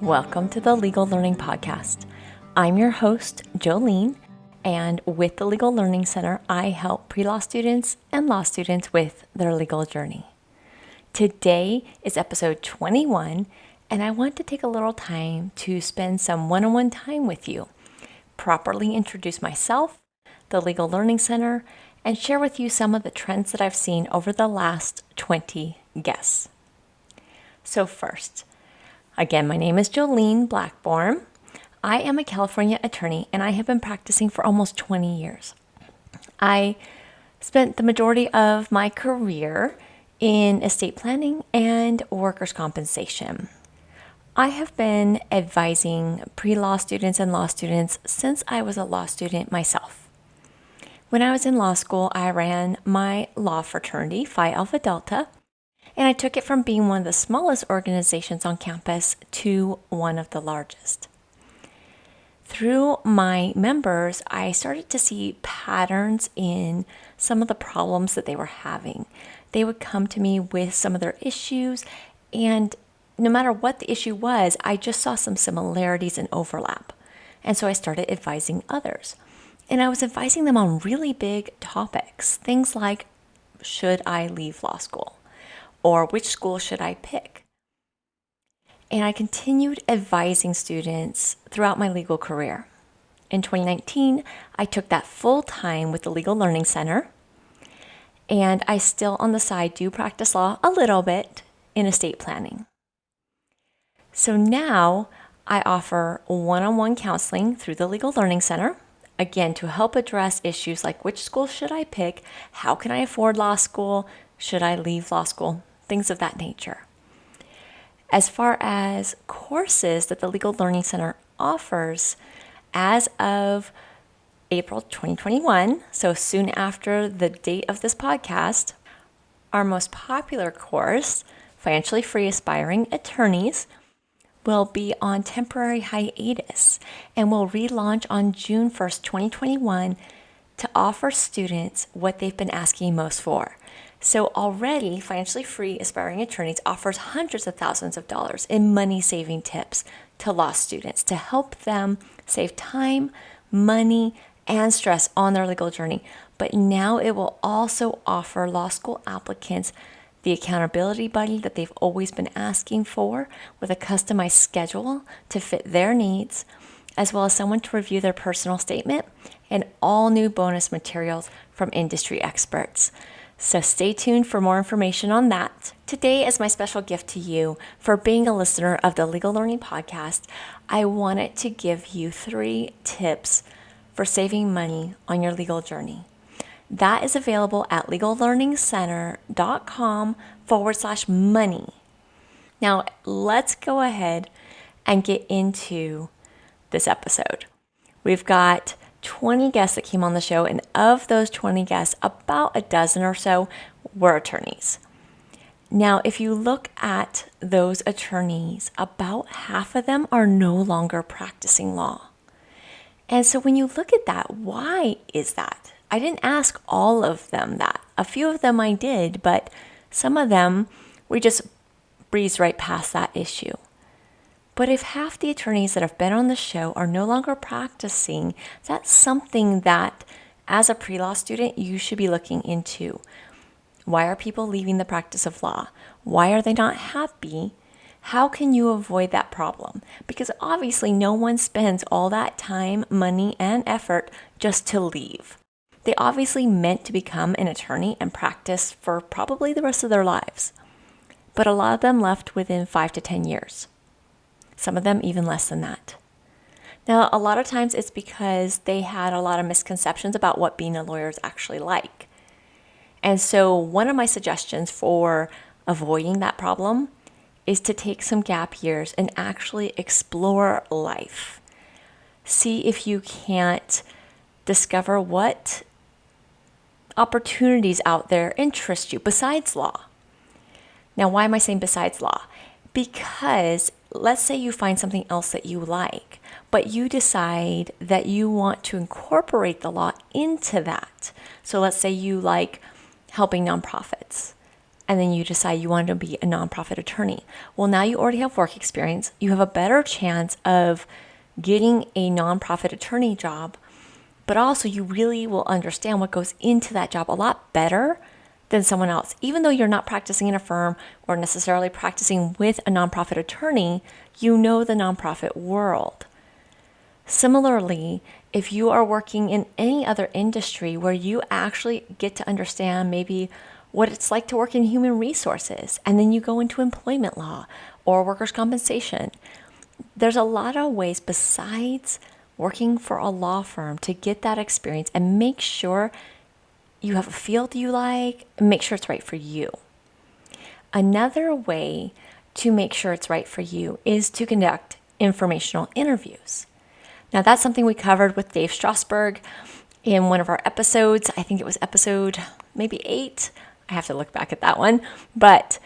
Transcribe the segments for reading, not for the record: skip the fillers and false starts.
Welcome to the Legal Learning Podcast. I'm your host, Jolene, and with the Legal Learning Center, I help pre-law students and law students with their legal journey. Today is episode 21, and I want to take a little time to spend some one-on-one time with you, properly introduce myself, the Legal Learning Center, and share with you some of the trends that I've seen over the last 20 guests. So first, again, my name is Jolene Blackburn. I am a California attorney and I have been practicing for almost 20 years. I spent the majority of my career in estate planning and workers' compensation. I have been advising pre-law students and law students since I was a law student myself. When I was in law school, I ran my law fraternity, Phi Alpha Delta, and I took it from being one of the smallest organizations on campus to one of the largest. Through my members, I started to see patterns in some of the problems that they were having. They would come to me with some of their issues, and no matter what the issue was, I just saw some similarities and overlap. And so I started advising others. And I was advising them on really big topics, things like, should I leave law school? Or which school should I pick? And I continued advising students throughout my legal career. In 2019, I took that full time with the Legal Learning Center, and I still on the side do practice law a little bit in estate planning. So now I offer one-on-one counseling through the Legal Learning Center, again, to help address issues like which school should I pick, how can I afford law school, should I leave law school, things of that nature. As far as courses that the Legal Learning Center offers, as of April 2021, so soon after the date of this podcast, our most popular course, Financially Free Aspiring Attorneys, will be on temporary hiatus and will relaunch on June 1st, 2021 to offer students what they've been asking most for. So already, Financially Free Aspiring Attorneys offers hundreds of thousands of dollars in money-saving tips to law students to help them save time, money, and stress on their legal journey. But now it will also offer law school applicants the accountability buddy that they've always been asking for with a customized schedule to fit their needs, as well as someone to review their personal statement and all new bonus materials from industry experts. So stay tuned for more information on that. Today, as my special gift to you for being a listener of the Legal Learning Podcast, I wanted to give you 3 tips for saving money on your legal journey. That is available at legallearningcenter.com/money. Now, let's go ahead and get into this episode. We've got 20 guests that came on the show, and of those 20 guests, about a dozen or so were attorneys. Now, if you look at those attorneys, about half of them are no longer practicing law. And so when you look at that, why is that? I didn't ask all of them that. A few of them I did, but some of them, we just breezed right past that issue. But if half the attorneys that have been on the show are no longer practicing, that's something that, as a pre-law student, you should be looking into. Why are people leaving the practice of law? Why are they not happy? How can you avoid that problem? Because obviously no one spends all that time, money, and effort just to leave. They obviously meant to become an attorney and practice for probably the rest of their lives. But a lot of them left within 5 to 10 years. Some of them even less than that. Now, a lot of times it's because they had a lot of misconceptions about what being a lawyer is actually like. And so one of my suggestions for avoiding that problem is to take some gap years and actually explore life. See if you can't discover what opportunities out there interest you besides law. Now, why am I saying besides law? Because let's say you find something else that you like, but you decide that you want to incorporate the law into that. So let's say you like helping nonprofits. and then you decide you want to be a nonprofit attorney. Well, now you already have work experience. You have a better chance of getting a nonprofit attorney job, but also you really will understand what goes into that job a lot better than someone else. Even though you're not practicing in a firm or necessarily practicing with a nonprofit attorney, you know the nonprofit world. Similarly, if you are working in any other industry where you actually get to understand maybe what it's like to work in human resources, and then you go into employment law or workers' compensation, there's a lot of ways besides working for a law firm to get that experience and make sure you have a field you like, and make sure it's right for you. Another way to make sure it's right for you is to conduct informational interviews. Now, that's something we covered with Dave Strasberg in one of our episodes. I think it was episode maybe 8. I have to look back at that one. But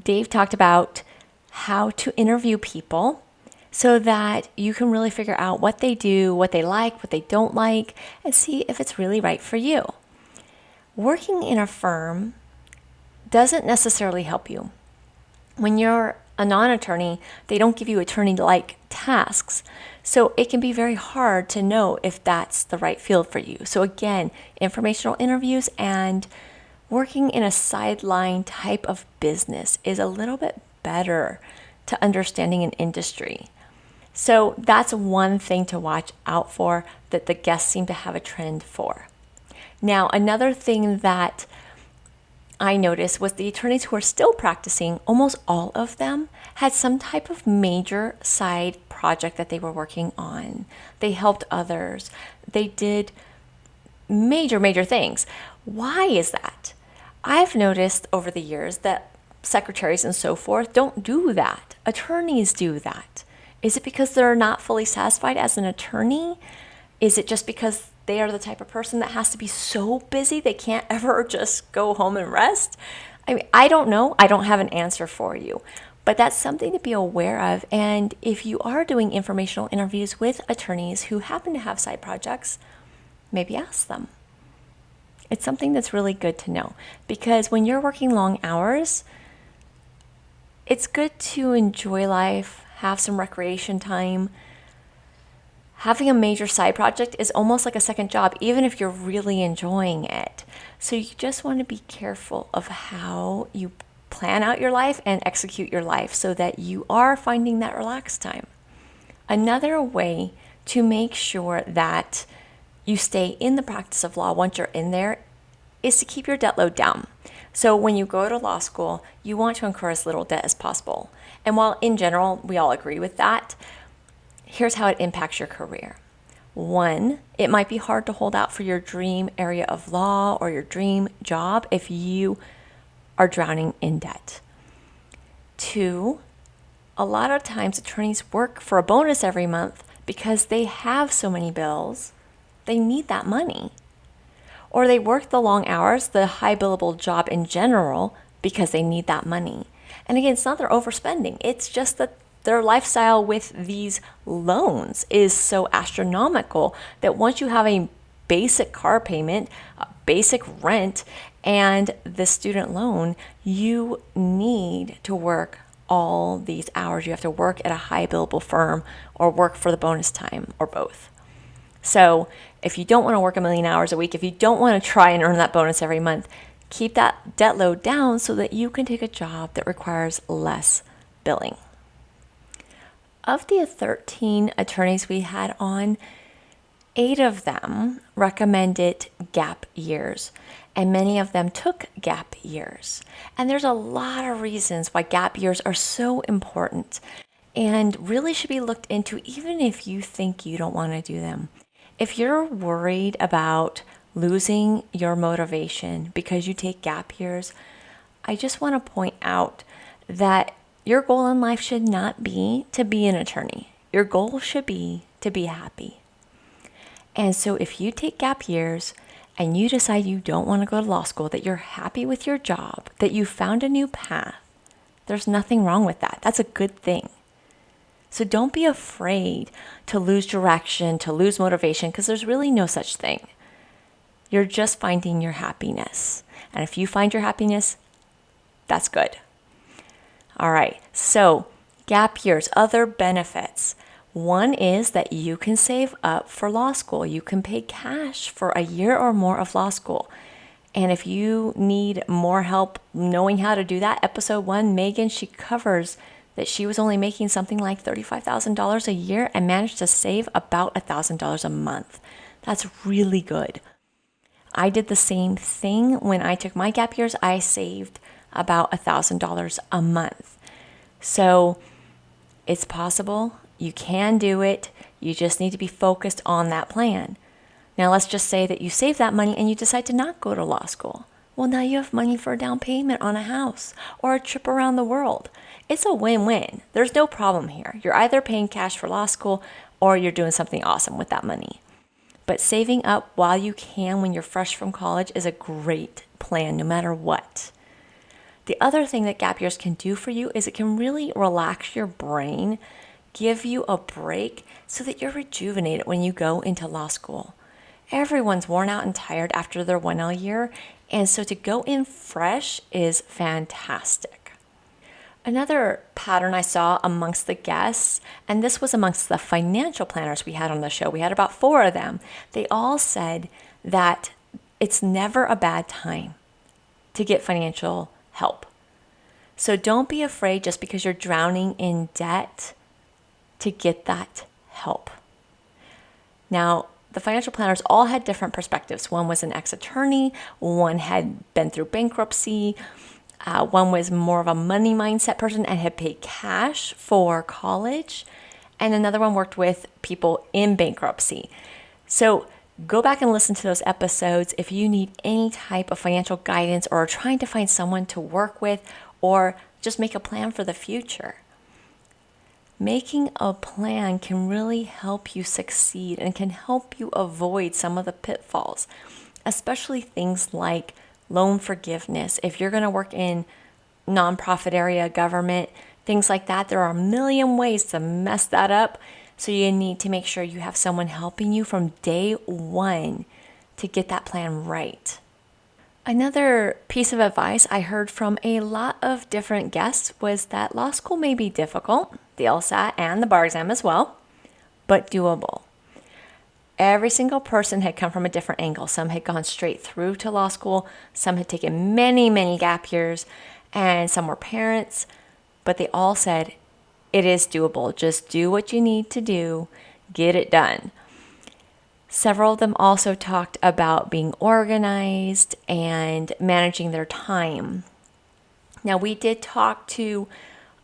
Dave talked about how to interview people so that you can really figure out what they do, what they like, what they don't like, and see if it's really right for you. Working in a firm doesn't necessarily help you. When you're a non-attorney, they don't give you attorney-like tasks. So it can be very hard to know if that's the right field for you. So again, informational interviews and working in a sideline type of business is a little bit better to understanding an industry. So that's one thing to watch out for that the guests seem to have a trend for. Now, another thing that I noticed was the attorneys who are still practicing, almost all of them had some type of major side project that they were working on. They helped others. They did major things. Why is that? I've noticed over the years that secretaries and so forth don't do that. Attorneys do that. Is it because they're not fully satisfied as an attorney? Is it just because they are the type of person that has to be so busy they can't ever just go home and rest? I mean, I don't know. I don't have an answer for you. But that's something to be aware of. And if you are doing informational interviews with attorneys who happen to have side projects, maybe ask them. It's something that's really good to know. Because when you're working long hours, it's good to enjoy life, have some recreation time. Having a major side project is almost like a second job, even if you're really enjoying it. So you just want to be careful of how you plan out your life and execute your life so that you are finding that relaxed time. Another way to make sure that you stay in the practice of law once you're in there is to keep your debt load down. So when you go to law school, you want to incur as little debt as possible. And while in general, we all agree with that, here's how it impacts your career. 1, it might be hard to hold out for your dream area of law or your dream job if you are drowning in debt. 2, a lot of times attorneys work for a bonus every month because they have so many bills, they need that money. Or they work the long hours, the high billable job in general, because they need that money. And again, it's not they're overspending, it's just that their lifestyle with these loans is so astronomical that once you have a basic car payment, a basic rent, and the student loan, you need to work all these hours. You have to work at a high billable firm or work for the bonus time or both. So if you don't want to work 1,000,000 hours a week, if you don't want to try and earn that bonus every month, keep that debt load down so that you can take a job that requires less billing. Of the 13 attorneys we had on, 8 of them recommended gap years, and many of them took gap years. And there's a lot of reasons why gap years are so important and really should be looked into even if you think you don't want to do them. If you're worried about losing your motivation because you take gap years, I just want to point out that your goal in life should not be to be an attorney. Your goal should be to be happy. And so if you take gap years and you decide you don't want to go to law school, that you're happy with your job, that you found a new path, there's nothing wrong with that. That's a good thing. So don't be afraid to lose direction, to lose motivation, because there's really no such thing. You're just finding your happiness. And if you find your happiness, That's good. All right, so gap years, other benefits. One is that you can save up for law school. You can pay cash for a year or more of law school. And if you need more help knowing how to do that, episode 1, Megan, she covers that she was only making something like $35,000 a year and managed to save about $1,000 a month. That's really good. I did the same thing when I took my gap years. I saved about $1,000 a month. So it's possible. You can do it. You just need to be focused on that plan. Now, let's just say that you save that money and you decide to not go to law school. Well, now you have money for a down payment on a house or a trip around the world. It's a win-win. There's no problem here. You're either paying cash for law school or you're doing something awesome with that money. But saving up while you can when you're fresh from college is a great plan, no matter what. The other thing that gap years can do for you is it can really relax your brain, give you a break so that you're rejuvenated when you go into law school. Everyone's worn out and tired after their 1L year, and so to go in fresh is fantastic. Another pattern I saw amongst the guests, and this was amongst the financial planners we had on the show, we had about 4 of them, they all said that it's never a bad time to get financial help. So don't be afraid just because you're drowning in debt to get that help. Now, the financial planners all had different perspectives. One was an ex-attorney, one had been through bankruptcy, one was more of a money mindset person and had paid cash for college, and another one worked with people in bankruptcy. So go back and listen to those episodes if you need any type of financial guidance or are trying to find someone to work with or just make a plan for the future. Making a plan can really help you succeed and can help you avoid some of the pitfalls, especially things like loan forgiveness. If you're going to work in nonprofit area, government, things like that, there are a million ways to mess that up. So you need to make sure you have someone helping you from day one to get that plan right. Another piece of advice I heard from a lot of different guests was that law school may be difficult, the LSAT and the bar exam as well, but doable. Every single person had come from a different angle. Some had gone straight through to law school. Some had taken many, many gap years, and some were parents. But they all said, it is doable. Just do what you need to do. Get it done. Several of them also talked about being organized and managing their time. Now, we did talk to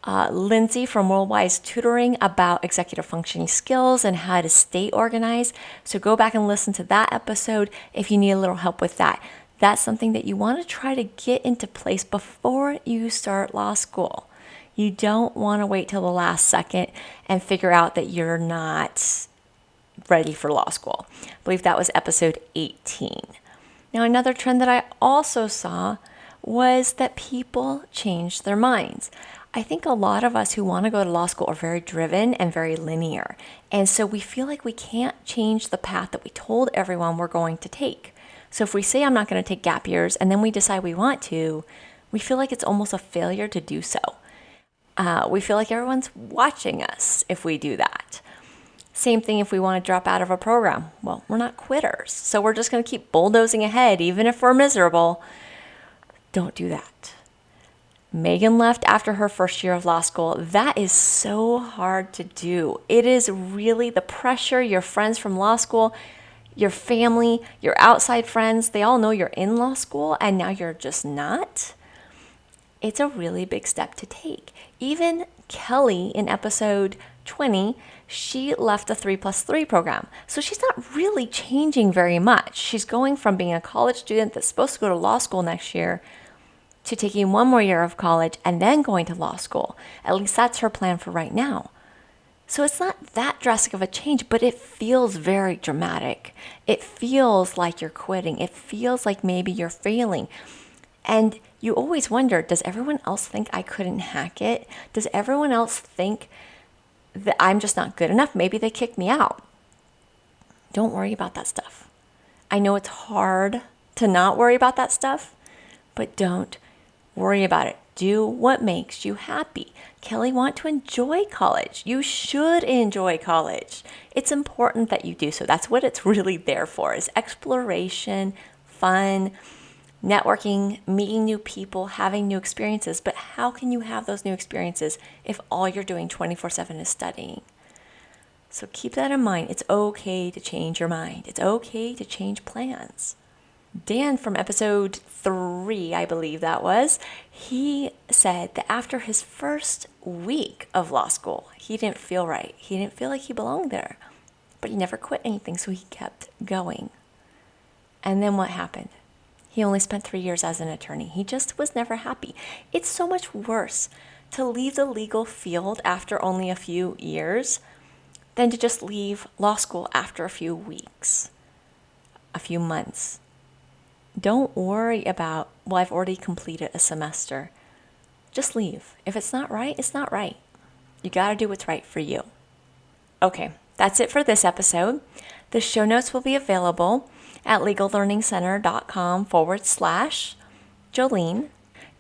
Lindsay from Worldwise Tutoring about executive functioning skills and how to stay organized. So go back and listen to that episode if you need a little help with that. That's something that you want to try to get into place before you start law school. You don't want to wait till the last second and figure out that you're not ready for law school. I believe that was episode 18. Now, another trend that I also saw was that people changed their minds. I think a lot of us who want to go to law school are very driven and very linear. And so we feel like we can't change the path that we told everyone we're going to take. So if we say I'm not going to take gap years and then we decide we want to, we feel like it's almost a failure to do so. We feel like everyone's watching us if we do that. Same thing if we want to drop out of a program. Well, we're not quitters. So we're just going to keep bulldozing ahead even if we're miserable. Don't do that. Megan left after her first year of law school. That is so hard to do. It is really the pressure. Your friends from law school, your family, your outside friends, they all know you're in law school and now you're just not. It's a really big step to take. Even Kelly in episode 20, she left the 3+3 program. So she's not really changing very much. She's going from being a college student that's supposed to go to law school next year to taking one more year of college and then going to law school. At least that's her plan for right now. So it's not that drastic of a change, but it feels very dramatic. It feels like you're quitting. It feels like maybe you're failing. And you always wonder, does everyone else think I couldn't hack it? Does everyone else think that I'm just not good enough? Maybe they kicked me out. Don't worry about that stuff. I know it's hard to not worry about that stuff, but don't worry about it. Do what makes you happy. Kelly, want to enjoy college. You should enjoy college. It's important that you do so. That's what it's really there for, is exploration, fun, networking, meeting new people, having new experiences. But how can you have those new experiences if all you're doing 24/7 is studying? So keep that in mind. It's okay to change your mind. It's okay to change plans. Dan from episode 3, I believe that was, he said that after his first week of law school, he didn't feel right. He didn't feel like he belonged there, but he never quit anything, so he kept going. And then what happened? He only spent 3 years as an attorney. He just was never happy. It's so much worse to leave the legal field after only a few years than to just leave law school after a few weeks, a few months. Don't worry about, well, I've already completed a semester. Just leave. If it's not right, it's not right. You got to do what's right for you. Okay, that's it for this episode. The show notes will be available at legallearningscenter.com/Jolene.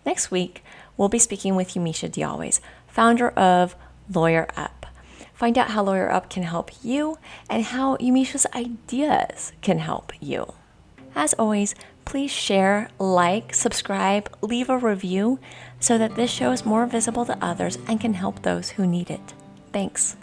Next week, we'll be speaking with Yumisha Dialways, founder of Lawyer Up. Find out how Lawyer Up can help you and how Yumisha's ideas can help you. As always, please share, like, subscribe, leave a review so that this show is more visible to others and can help those who need it. Thanks.